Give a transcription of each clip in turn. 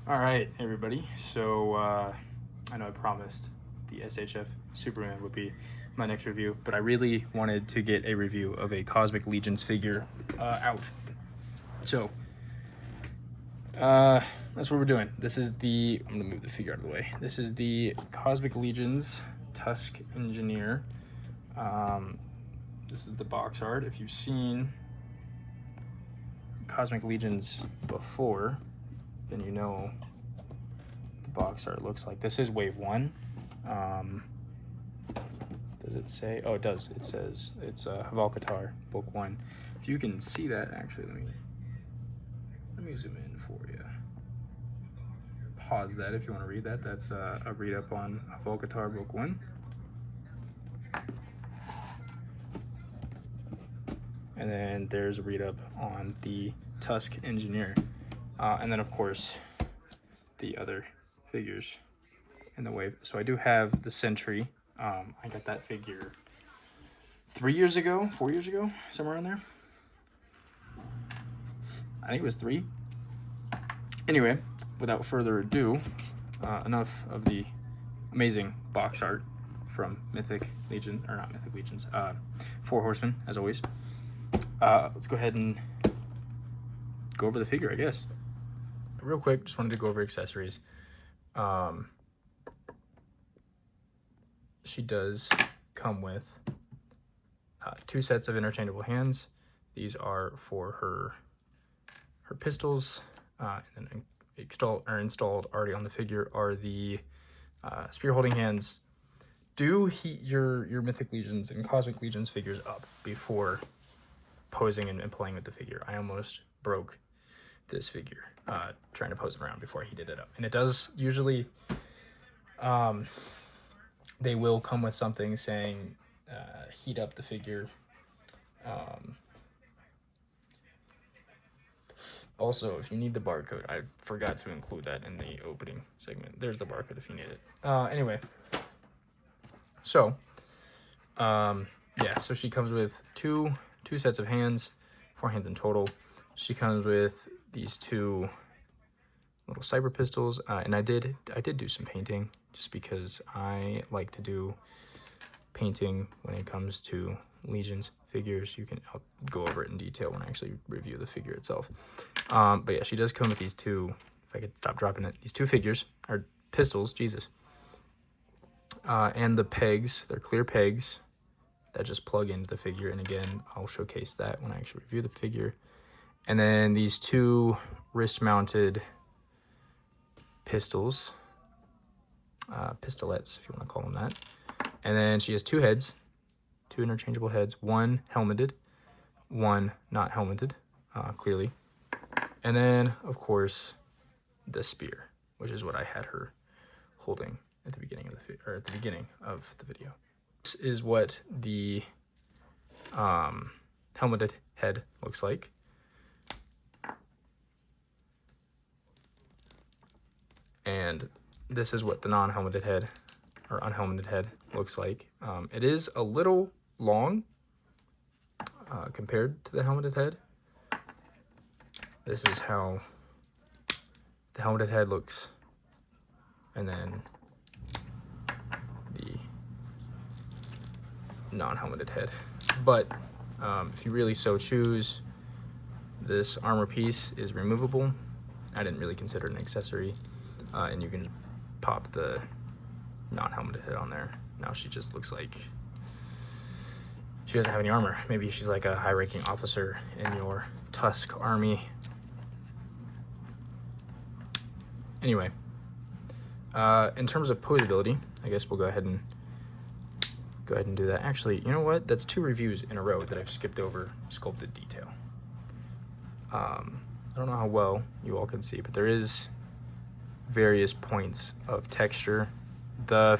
All right, everybody. So I know I promised the SHF Superman would be my next review, but I really wanted to get a review of a Cosmic Legions figure out. So that's what we're doing. This is the, I'm gonna move the figure out of the way. This is the Cosmic Legions Tusk Engineer. This is the box art. If you've seen Cosmic Legions before, then you know the box art looks like. This is wave 1. Does it say? Oh, it does. It says it's Havalkatar book 1. If you can see that, actually, let me zoom in for you. Pause that if you want to read that. That's a read up on Havalkatar book 1. And then there's a read up on the Tusk Engineer. And then, of course, the other figures in the wave. So I do have the Sentry. I got that figure 4 years ago, somewhere in there. I think it was 3. Anyway, without further ado, enough of the amazing box art from Mythic Legion, or not Mythic Legions, 4 Horsemen, as always. Let's go ahead and go over the figure, I guess. Real quick, just wanted to go over accessories. She does come with 2 sets of interchangeable hands. These are for her pistols, and then installed already on the figure are the spear holding hands. Do heat your Mythic Legions and Cosmic Legions figures up before posing and playing with the figure. I almost broke this figure trying to pose them around before I heated it up. And it does usually, they will come with something saying heat up the figure. Also, if you need the barcode, I forgot to include that in the opening segment. There's the barcode if you need it. Anyway, so yeah, so she comes with two sets of hands, 4 hands in total. She comes with these 2 little cyber pistols, and I did do some painting just because I like to do painting when it comes to Legions figures. I'll go over it in detail when I actually review the figure itself. But yeah, she does come with these 2, if I could stop dropping it, these 2 figures, or pistols, Jesus. And the pegs, they're clear pegs that just plug into the figure. And again, I'll showcase that when I actually review the figure. And then these 2 wrist-mounted pistols, pistolets, if you want to call them that. And then she has 2 heads, 2 interchangeable heads, 1 helmeted, 1 not helmeted, clearly. And then, of course, the spear, which is what I had her holding at the beginning of the video. This is what the helmeted head looks like. And this is what the non-helmeted head or unhelmeted head looks like. It is a little long compared to the helmeted head. This is how the helmeted head looks, and then the non-helmeted head. But if you really so choose, this armor piece is removable. I didn't really consider it an accessory, and you can pop the non-helmeted head on there. Now she just looks like she doesn't have any armor. Maybe she's like a high-ranking officer in your Tusk army. Anyway, in terms of posability, I guess we'll go ahead and do that. Actually, you know what? That's 2 reviews in a row that I've skipped over sculpted detail. I don't know how well you all can see, but there is various points of texture. The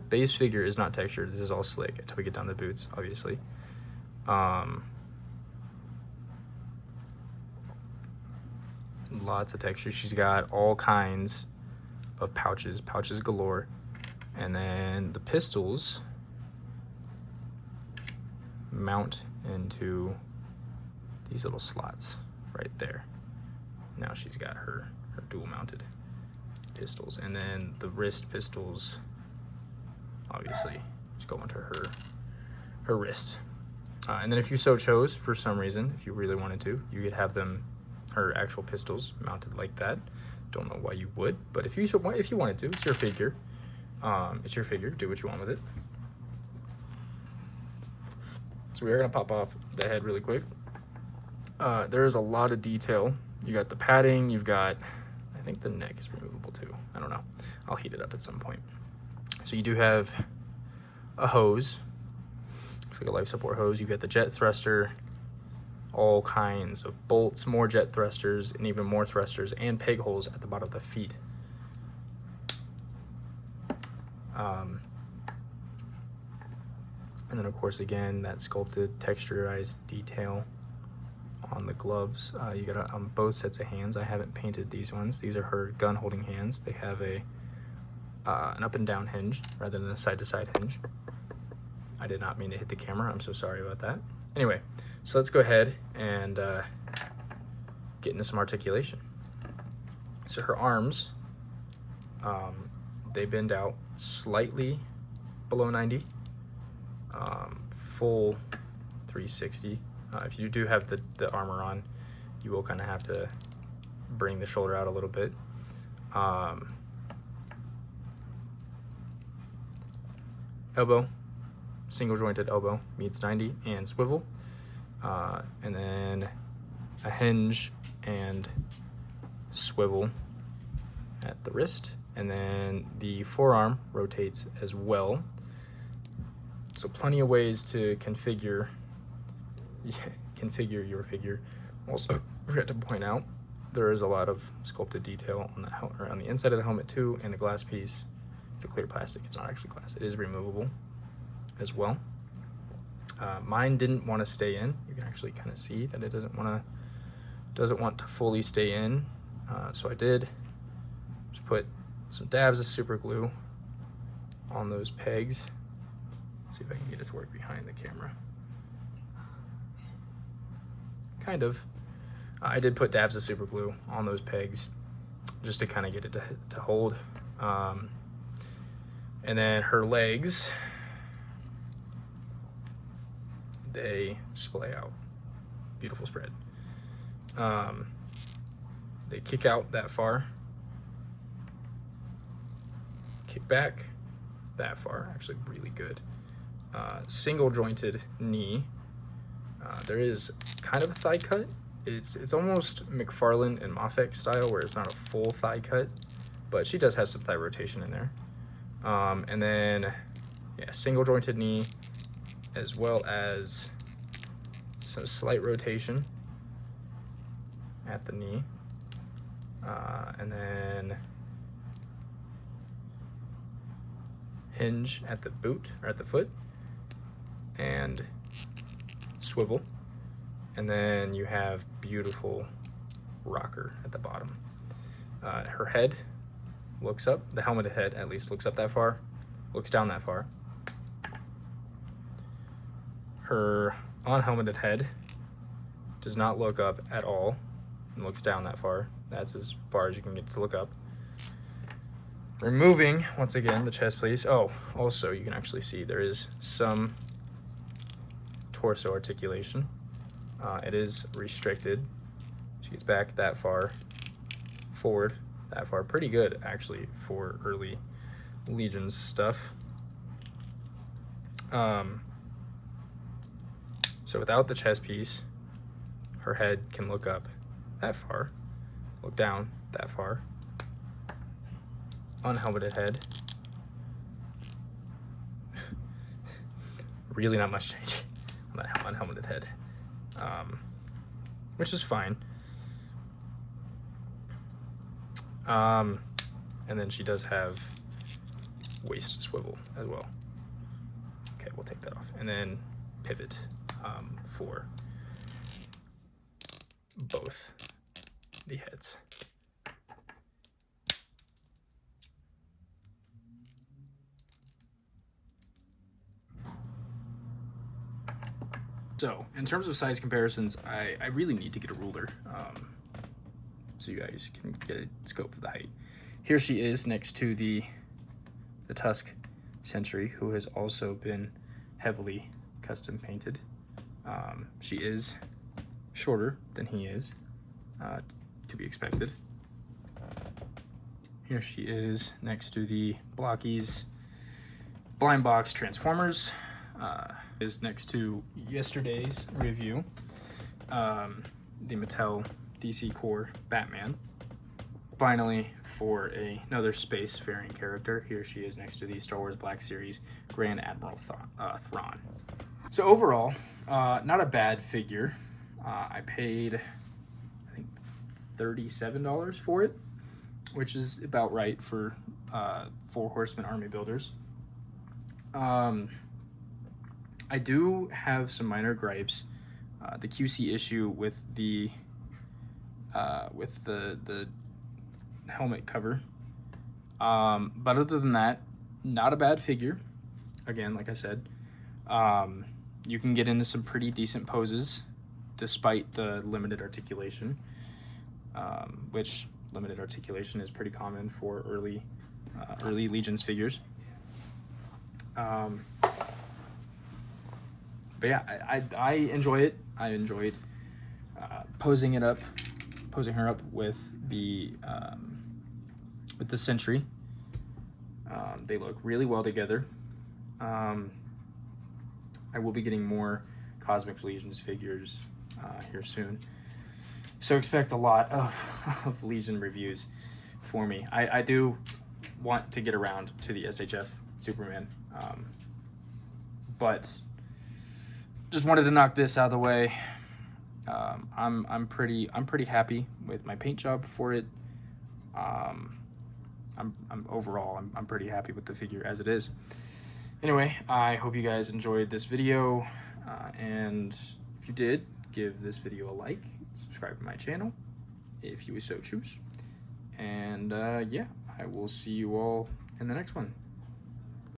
base figure is not textured. This is all slick until we get down to the boots, obviously. Lots of texture. She's got all kinds of pouches galore. And then the pistols mount into these little slots right there. Now she's got her dual mounted pistols, and then the wrist pistols obviously just go onto her wrist. And then if you so chose, for some reason, if you really wanted to, you could have her actual pistols mounted like that. Don't know why you would, but if you wanted to, it's your figure. It's your figure. Do what you want with it. So we are gonna pop off the head really quick. There is a lot of detail. You got the padding. You've got, I think the neck is removable too. I don't know. I'll heat it up at some point. So you do have a hose. Looks like a life support hose. You've got the jet thruster, all kinds of bolts, more jet thrusters, and even more thrusters, and peg holes at the bottom of the feet. And then of course, again, that sculpted texturized detail on the gloves. You got on both sets of hands. I haven't painted these ones. These are her gun holding hands. They have an up and down hinge rather than a side to side hinge. I did not mean to hit the camera. I'm so sorry about that. Anyway, so let's go ahead and get into some articulation. So her arms, they bend out slightly below 90, full 360. If you do have the armor on, you will kind of have to bring the shoulder out a little bit. Elbow, single jointed elbow meets 90 and swivel, and then a hinge and swivel at the wrist, and then the forearm rotates as well. So plenty of ways to configure your figure. Also, I forgot to point out there is a lot of sculpted detail on on the inside of the helmet too, and the glass piece. It's a clear plastic. It's not actually glass. It is removable as well. Mine didn't want to stay in. You can actually kind of see that it doesn't want to fully stay in. So I did just put some dabs of super glue on those pegs. Let's see if I can get it to work behind the camera. Kind of. I did put dabs of super glue on those pegs just to kind of get it to hold. And then her legs, they splay out. Beautiful spread. They kick out that far, kick back that far, actually really good. Single jointed knee. There is kind of a thigh cut. It's almost McFarlane and Moffett style, where it's not a full thigh cut, but she does have some thigh rotation in there. And then, yeah, single jointed knee, as well as some slight rotation at the knee. And then hinge at the boot, or at the foot, and swivel. And then you have beautiful rocker at the bottom. Her head looks up, the helmeted head at least looks up that far, looks down that far. Her unhelmeted head does not look up at all and looks down that far. That's as far as you can get to look up. Removing, once again, the chest piece. Oh, also you can actually see there is some torso articulation. It is restricted. She gets back that far, forward that far. Pretty good, actually, for early Legions stuff. So without the chest piece, her head can look up that far, look down that far. Unhelmeted head. Really not much change on that unhelmeted head, which is fine. And then she does have waist swivel as well. Okay, we'll take that off. And then pivot for both the heads. So, in terms of size comparisons, I really need to get a ruler so you guys can get a scope of the height. here she is next to the Tusk Sentry, who has also been heavily custom painted. She is shorter than he is, to be expected. Here she is next to the Blockies Blind Box Transformers. Is next to yesterday's review, the Mattel DC Core Batman. Finally, for another space-faring character, here she is next to the Star Wars Black Series Grand Admiral Thrawn. So overall, not a bad figure. I paid, I think, $37 for it, which is about right for 4 Horseman Army Builders. I do have some minor gripes. The QC issue with the helmet cover. But other than that, not a bad figure. Again, like I said, you can get into some pretty decent poses despite the limited articulation, which limited articulation is pretty common for early Legions figures. But yeah, I enjoy it. I enjoyed posing her up with the Sentry. They look really well together. I will be getting more Cosmic Legions figures here soon, so expect a lot of Legion reviews for me. I do want to get around to the SHF Superman, but just wanted to knock this out of the way. I'm pretty happy with my paint job for it. Overall I'm pretty happy with the figure as it is. Anyway, I hope you guys enjoyed this video, and if you did, give this video a like, subscribe to my channel if you so choose, and yeah, I will see you all in the next one.